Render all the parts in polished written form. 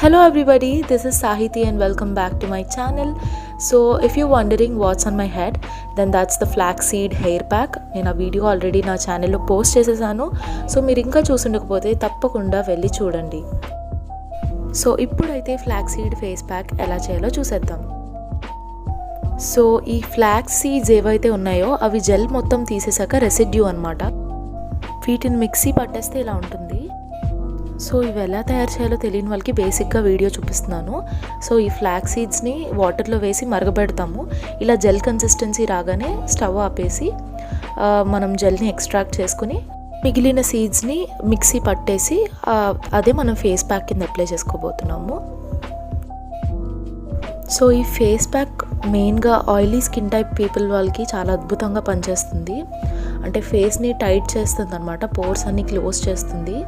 Hello everybody, this is Sahithi and welcome back to my channel. So if you're wondering what's on my head, then that's the flaxseed hair pack. నేను ఆ video already నా ఛానల్లో post చేసేసాను. So మీరు ఇంకా చూసుండకపోతే తప్పకుండా వెళ్ళి చూడండి. సో ఇప్పుడైతే ఫ్లాక్సీడ్ ఫేస్ ప్యాక్ ఎలా చేయాలో చూసేద్దాం. సో ఈ ఫ్లాక్స్ సీడ్స్ ఏవైతే ఉన్నాయో అవి జెల్ మొత్తం తీసేసాక రెసిడ్యూ అన్నమాట. వీటిని మిక్సీ పట్టేస్తే ఇలా ఉంటుంది. సో ఇవి ఎలా తయారు చేయాలో తెలియని వాళ్ళకి బేసిక్గా వీడియో చూపిస్తున్నాను. సో ఈ ఫ్లాక్స్ సీడ్స్ని వాటర్లో వేసి మరగబెడతాము. ఇలా జెల్ కన్సిస్టెన్సీ రాగానే స్టవ్ ఆపేసి మనం జెల్ని ఎక్స్ట్రాక్ట్ చేసుకుని మిగిలిన సీడ్స్ని మిక్సీ పట్టేసి అదే మనం ఫేస్ ప్యాక్ కింద అప్లై చేసుకోబోతున్నాము. సో ఈ ఫేస్ ప్యాక్ మెయిన్గా ఆయిలీ స్కిన్ టైప్ పీపుల్ వాళ్ళకి చాలా అద్భుతంగా పనిచేస్తుంది. అంటే ఫేస్ని టైట్ చేస్తుంది అన్నమాట, పోర్స్ అన్ని క్లోజ్ చేస్తుంది.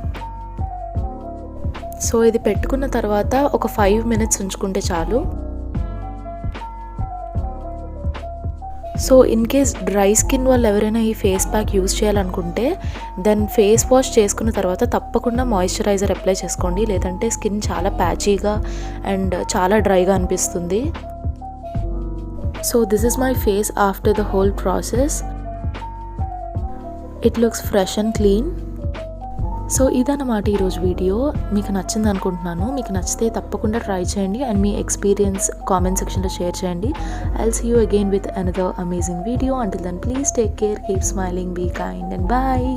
సో ఇది పెట్టుకున్న తర్వాత ఒక 5 minutes ఉంచుకుంటే చాలు. So in case dry skin వాళ్ళు ఎవరైనా ఈ ఫేస్ ప్యాక్ యూజ్ చేయాలనుకుంటే దెన్ ఫేస్ వాష్ చేసుకున్న తర్వాత తప్పకుండా మాయిశ్చరైజర్ అప్లై చేసుకోండి, లేదంటే స్కిన్ చాలా ప్యాచీగా అండ్ చాలా డ్రైగా అనిపిస్తుంది. So this is my face after the whole process. It looks fresh and clean. So ఇదన్నమాట ఈరోజు వీడియో. మీకు నచ్చింది అనుకుంటున్నాను. మీకు నచ్చితే తప్పకుండా ట్రై చేయండి అండ్ మీ ఎక్స్పీరియన్స్ కామెంట్ సెక్షన్లో షేర్ చేయండి. I'll see you again with another amazing video. Until then, please take care, keep smiling, be kind and bye.